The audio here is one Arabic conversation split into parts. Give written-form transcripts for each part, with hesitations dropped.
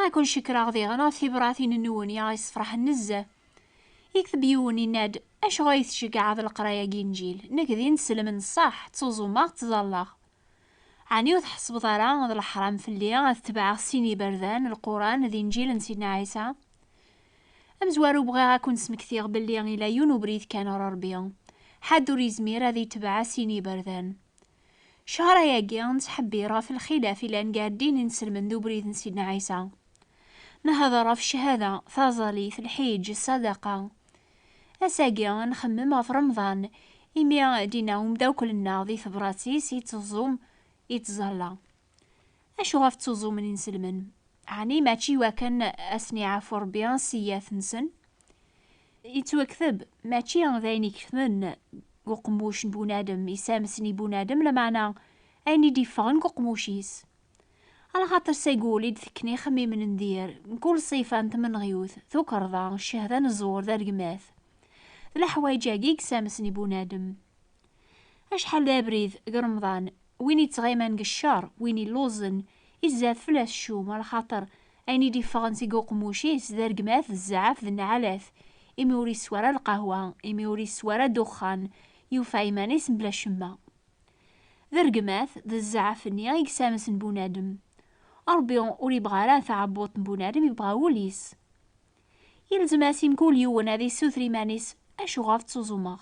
كل شكرا غدي غنا في براتين النون يا يصفرح النزه يكتب يون يناد اش غايتشجع هذا القرايه كينجيل نكذي نسلم الصح توزو ما تزلغ عني وتحسب ضرا هذا الحرام في اللي تبع سيني بردان القران ذي انجيل سيدنا عيسى امزوارو بغيها كون سمكتيغ باللي الى يون وبريد كان ربيا حد ريزمير هذي تبع سيني بردان شهر ياقي نتحبيرا في الخلاف لان قاعدين نسلمن ذو بريد سيدنا عيسى نهضر في الشهادة ثازالي في الحيج الصدقة أساقي نخمم في رمضان إمي دينا ومداو كلنا ذي ثبراتيس يتزوم يتزهلا أشو غاف تزوم من نسلمن عني ماشي وكان أسني عفو ربيان سياث نسن يتوكثب ماشي ذاين يكثمن قموش بونادم يسامسني بونادم لمعنى أيني ديفان قموشيس على خاطر سيقول يدثكني خمي من ندير نقول صيفة انت من غيوث ذو كرضا الشهدة نزور ذا رقماث ذا حوايجاقيك سامسني بونادم أشحال ذا بريد قرمضان وين يتغيمان قشار وين يلوزن إزاد فلاس الشوم على خاطر أيني دي فغنسي قموشيس ذا رقماث الزعاف ذا النعلاث إمي وري سوارا القهوة إمي وري سوارا دخان يوفا إيمانيس بلا شما ذا رقماث ذا الزعاف النيا يكسامسن بونادم أربيون ولي بغالا تعبوط بونادم يبغا وليس يلزم اسيم كل يوم هذي سوثري مانيس أشو غاف تزومغ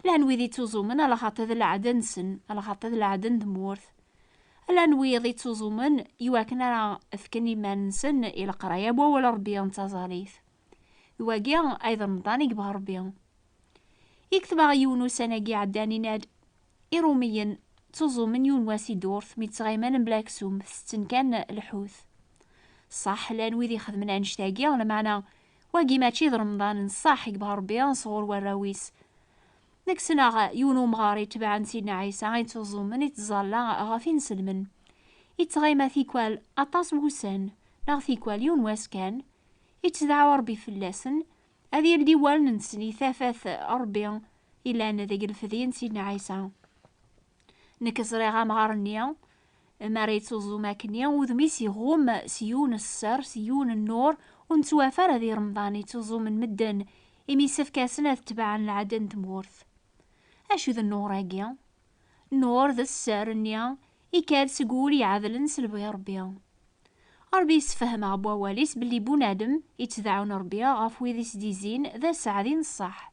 لان ويدي تزومن على خاطر ذا العدن سن على خاطر ذا العدن دمورث لان ويدي تزومن يواكن راه ثكني ما نسن إلى قرايا بوا ولا ربيان تزاليث يواقيا أيضا رمضان يقبها ربيان يكتب يونو سناقي عداني ناد إروميا تزو من يون واسي دورث ميتغيمان بلاكسوم ستن كان الحوث صح لان ويدي خدمنا نشتاقي على معنى واقي ماشي رمضان صح يقبها ربيان صغور وراويس نكسنا يونو مغاري تبعا سيدنا عيسى غيتوزو من يتزالا غافي نسلمن يتغيما ثيكوال أطاس بوسان ناغ ثيكوال يون واسكان يتدعو ربي في اللسن هذي الديوال ننسني ثافث ربي إلا أن ذاك الفذين سيدنا عيسى نكسريغا مغارنيا ماريتوزو ماكنيا وذميسي غوم سيون السر سيون النور ونتوافر هذي رمضان يتوزو من مدن إمي سفكاسنا تبعا العدن تمورث أشو ذا النور هاكيا النور ذا السر النيا يكاد سقول يعذلن سلبي ربيا ربي يسفهم عبوا واليس باللي بونادم يتدعون ربيا غاف ويدي سديزين ذا سعدين الصح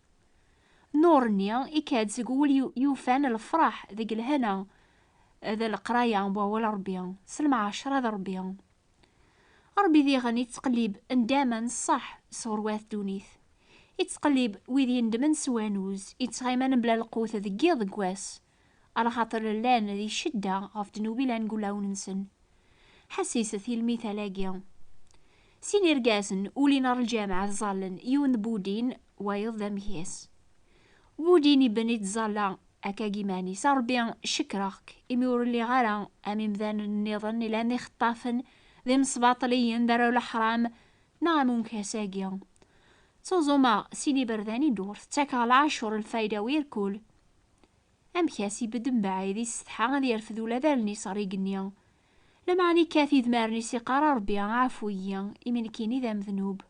نور النيا يكاد سقول يوفان الفرح ذاك الهنا ذا القراية ولا ربيا سلم 10 ذا ربيا ربي ذي غني تقليب انداما الصح صوروات دونيث يتقليب ويدي ندمن سوانوز يتغيمان بلا القوت ذكي ضقواس على خاطر اللان ذي شدة غاف دنوبي لا نقولاو ننسن حسيسة المثالاقيا سيني رقاسن ولي نار الجامعة ظالن يون بودين وايض ذا مهيس بوديني بنيت زالا أكاكي ماني صار بيان شكرك إميور اللي غارا أمي مذان النظن لاني خطافن ذي مصباطليين دارو الحرام نعمون كاساقيا توزوما سيني برداني دور تاكا العشر الفايدة ويركول أم كاسي بدن بعيدي استحا غادي يرفذو لذالني صريقنيا لما عني كاثي دمارني سي قرار بيا عفويا إمين كيني ذا مذنوب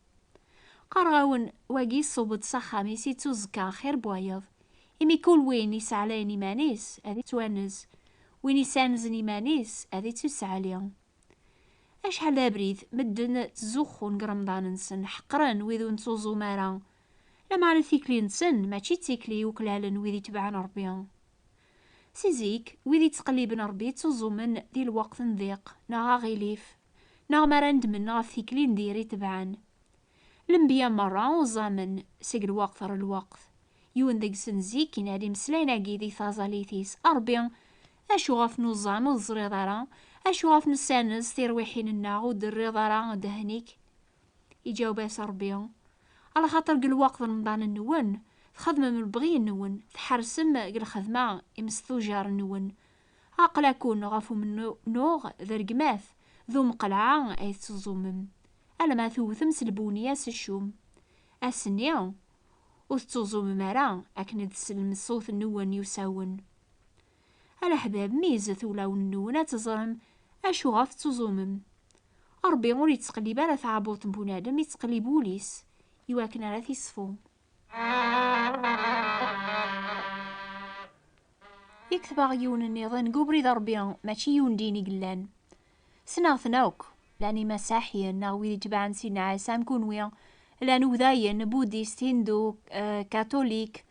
قرغاون واقي صوبت صخامي سي توزكا خير بوايض إمي كل وين يسعلاني مانيس هذي توانز وين يسانزني مانيس هذي تسعليا أشحال ذا بريد مدن تزوخون قرمضان نسن حقرن ويذو نتوزو مارا لما على ثيكلي نسن ماشي تيكلي وكلالن ويذي تبعان ربيا سيزيك ويذي تقليبن ربي توزو من ذي الوقت نضيق نغا غيليف نغ مراند من نغا ثيكلي نديري تبعان لمبيا مرة وزامن سيق الوقت راه الوقت يون ذاك سنزيك ينادي مسلايناكي ذي ثازاليثيس أربيا أشو غاف نوزام وزريض راه أشو غاف نسانز تيرويحين الناغ ودريض راه دهنيك يجاوباس ربيا على خاطر قل وقت رمضان النون تخدم من البغي النون تحرسم قل خدمة يمستوجار النون عقلا كون غافو من نوغ ذا رقماث ذو مقلعة أي تزومم ألا ما ثوثم سلبونيا سشوم أسنيا وتزوم مرا أكن تسلم الصوت النون يساون ألا حباب ميزة ولاو النونة تزرم أشو غاف تزومم ربي ور يتقلب على ثعبوط بنادم، يتقلب وليس يواكن على تيصفو. يكتب غيون النظام قبري ربي ماشي يون ديني قلان سناثناوك لاني مساحيين ناوي يتبعن سيدنا عيسى مكونويا لانو ذاين بوديست هندو كاثوليك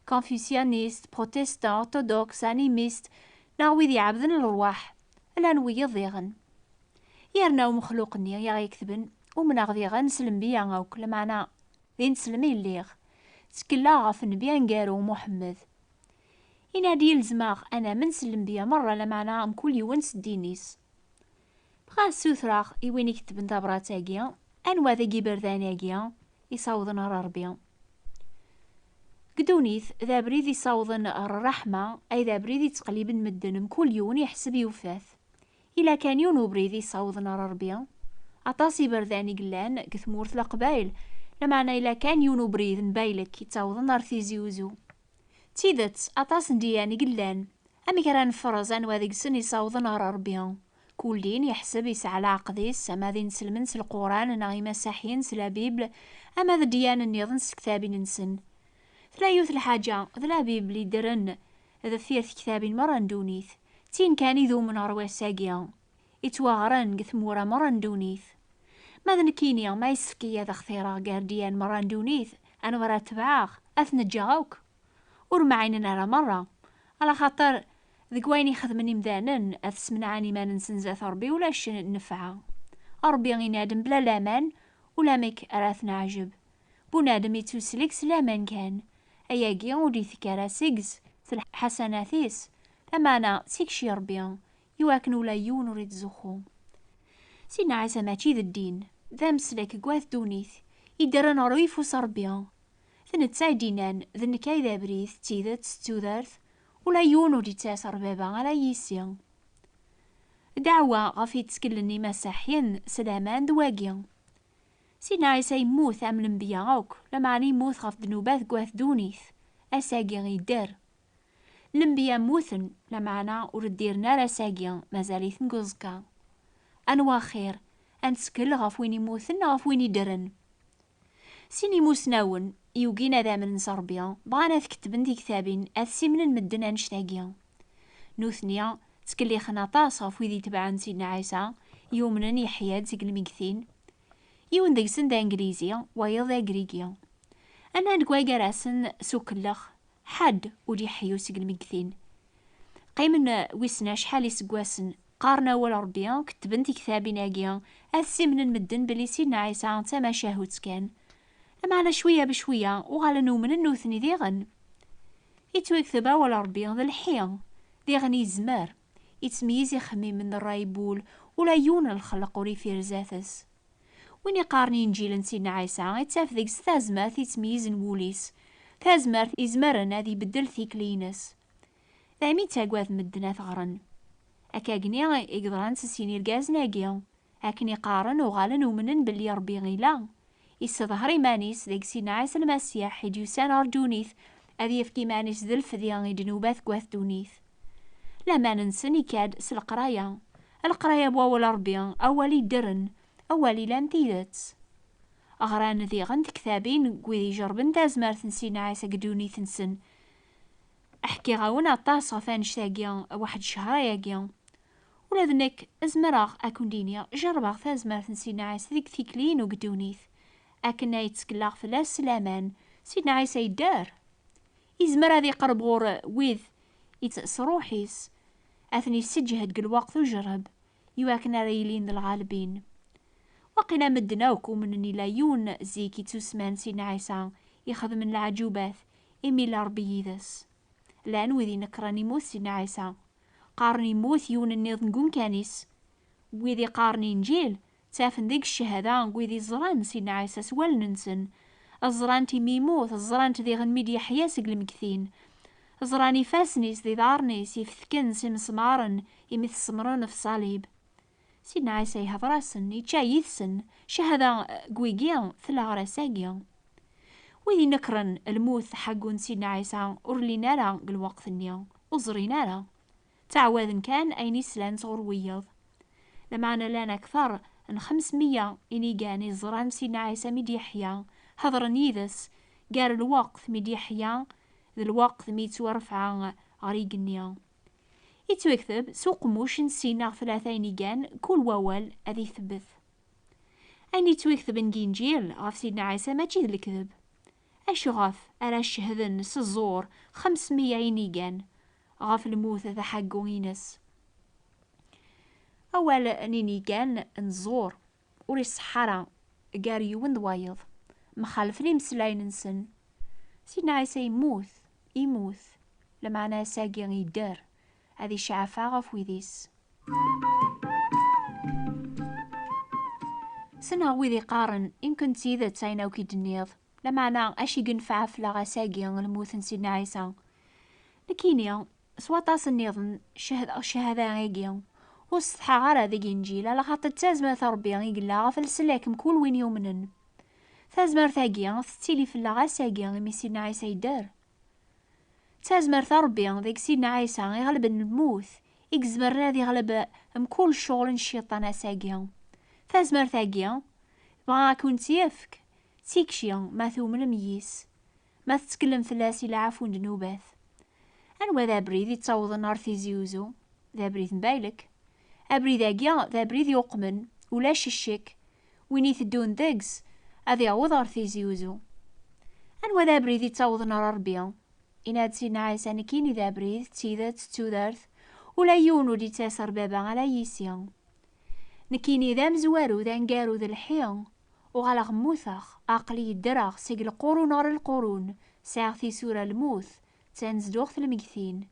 كونفوسيانيست بروتستان أرثوذكس أنيميست ناوي ذي عبدن الرواح لانو يضيغن يرناو مخلوقني يا يكتبن ومن غذي نسلم بيا غاوك لمعنا ذي نسلمي الليغ تكلا غاف نبيا نقارو محمد ينادي يلزماغ انا من سلم بيا مره لمعنا كل يونس دينيس بغا سوثراغ يوين يكتبن دابراتاكيا انوا ذاكي برداناكيا يصاوضن ربيا قدونيث ذا بريد يصاوضن الرحمه اي ذا بريد يتقليب مدن كل يوم يحسب يوفاث الا كان يونو بريد يصاوضن ربيا اطاسي برداني قلان كثمورث لقبايل لمعنى الا كان يونو بريد نبايلك يتصاوضن ارثيزيوزو تيدت أطاس دياني قلان أمي كران فرزان وذيك سن يصاوضن ربيان كلين يحسب يسعى العقديس سما ذي نسلمنس القرآن نغي مساحين سلا بيبل أما ذا ديان النيضن سكتابي ننسن ثلا يوث الحاجة ذلا بيبلي درن ذا ثيرث كتابي مرة ندونيث تين كان يذو من أروى ساقيا يتواغرن قثمورا مرة ندونيث ماذا نكينيا ما يسفكي ذا خثيرا قارديان مرة ندونيث أنا ورا تبعاغ أثنجاوك ورمعيننا على مرة على خاطر ذك وين يخدمني مذانن أثسمنعاني ما ننسنزات ربي ولاش نفعه ربي ينادم بلا لامان ولا ميك أراثنا عجب بنادم يتوسلك سلامان كان أياقي ودي ثكارا سيكس حسناثيس لما أنا سيكشي ربي يواكن ولا يون وريد زخو سينا عيسى ماشي ذا الدين ذا مسلك قواث دونيث يدرن رويفو صربيا ثنتسايدينان ذنكاي ذا بريث تيذت ستوذرث ولا يونو دي تاسر بابا على يسيا دعوة غفي تسكلني مساحين سلامان دواقيا سينا عيسى يموت أمن بياغوك لما يموت غف ذنوبات قواث دونيث أساقيا غيدار لنبيا موثن لمعنا ورديرنا رساقيا مازاليث نقوزكا أنوا خير أنسكل غف وين يموثن غف وين يدرن سيني موسناون يوقينا ذا من صربيا بغانا تكتبن دي كتابين أثسي من المدن أنشتاقيا نوثنيا تكلي خناطاس غف ويدي تبعن سيدنا عيسى يومنن يحيا تسيق المكثين يون ديكسن دا انجليزيا ويض دا غريقيا أنا نقوي قراسن سوكلخ حد ودي حيو سيق المكثين قيمن ويسنا شحالي سقواسن قارنا ولا ربيا كتبن دي كتابين اقيا أثسي من المدن بلي سيدنا عيسى تما شاهوت كان معنا شوية بشوية وغالا نومن النوثني ديغن يتوكثبا ولا ربي ذا الحيا ديغن يزمار يتميز يخمي من الرايبول ولا يون الخلق وري في رزاثس وين يقارني نجيل سيدنا عيسى يتساف ذيك ستازمات يتميز نوليس تازمات يزمرن هذي يبدل ثيك لينس ثامي تاقواذ مدنا ثغرن أكاقني يقدران سسيني الغاز ناقيا أكني قارن وغالا نومنن باللي ربي غيلا يستظهر مانيس ذيك سيدنا عيسى المسيح يديوسان أردونيث أذي يفكي مانيس ذي الفذيان يدنوباث قواث دونيث لما ننسني كاد القرايا بواول ربيان أولي درن أولي لان تيدت أغران ذي غند كتابين قوذي جربن تازمارث سيدنا عيسى قدونيث نسن أحكي غاونا الطاسة فانشتاقيا واحد شهر ياقيا ولا ذنك أزمراغ أكون دينيا جرباغ تازمارث سيدنا عيسى ذيك ثيكلين وقدونيث أكنا يتسكلاغ فلاس سلامان سيدنا عيسى يدار يزمر هذي قرب غور ويذ يتأسروحيس أثني سجهد قل وقت وجرب يواكنا ريلين الغالبين وقنا مدناوك ومن نيلايون زيكي تسمان سيدنا عيسى يخذ من العجوبات إمي لربي يذس لأن وذي نكراني موت سيدنا عيسى قارني موت يون النيض نقوم كانيس وذي قارني نجيل تافن ديك الشهادة وذي الزران سيدنا عيسى سوال ننسن الزران تيمي موت الزران تذي غنميد يحيا سقل المكثين الزراني فاسنيس ذي دارنيس يفثكن سمسمارن يمث سمران في صليب سيدنا عيسى يهضراسن يتشايثسن شهادة قويقيا ثلا غراساقيا وذي نكرن الموت حقون سيدنا عيسى أرلينا لا الوقت النيا أزرينا لا تعوذن كان أيني سلان صغر ويض لما أنا لان أكثر ان 500 إنيقان يزران سيدنا عيسى ميد يحيى هضرن يدس قال الوقت ميد يحيى ذا الوقت ميتورفع غريق النيا يتوكتب سوق موشن سينا 3 إنيقان كل ووال أذي ثبث. أني يتوكتب نجينجيل غاف سيدنا عيسى ماشي ذا الكذب. أش غاف أرا الشهدن سزور 500 إنيقان غاف الموت ذا حقو ينس. أول نيني كان نزور وري الصحراء قاري وند وايض مخالف لي مسلاين نسن سيدنا عيسى يموت لمعنى ساقي يدار هذه شعفة غف ويديس. سنة ويدي قارن يمكن تيذا تاينا وكي دنيض لمعنى أشي قنفع فلا ساقي الموت سيدنا عيسى لكينيا سواطاس النيضن شهادة غيقيا وصحا غارة ذي إنجيل على خاطر تازمر ربي يقلا غف السلاكم كل وين يومنن تازمر ثاقيا تتيلي في اللغة ساقيا مي سيدنا عيسى يدار تازمر ربي ذيك سيدنا عيسى يغلب الموت يكزمر ذي يغلب كل شغل الشيطان ساقيا تازمر ثاقيا بغا كنت يفك تيكشيا ما ثومن ميس ما تتكلم ثلاثي لعفون جنوبات أنوا ذا بريد يتصوض النار تيزيوزو ذا بريد مبايلك أبريد أجيا ذا بريد يقمن ولاش الشك وين يثدون ذاكس أذي يعوض أرثيزيوزو أنوا ذا بريد يتصوض نار ربيا إناد سيدنا عيسى نكيني ذا بريد تيذات تودارث ولا يونو دي تاسر بابا على يسيان نكيني ذا مزوارو ذا نقارو ذا الحيان وغالغ موثخ عقلي الدراغ سيق القرون نار القرون ساعثي سورة الموث تنزدوغ في المكثين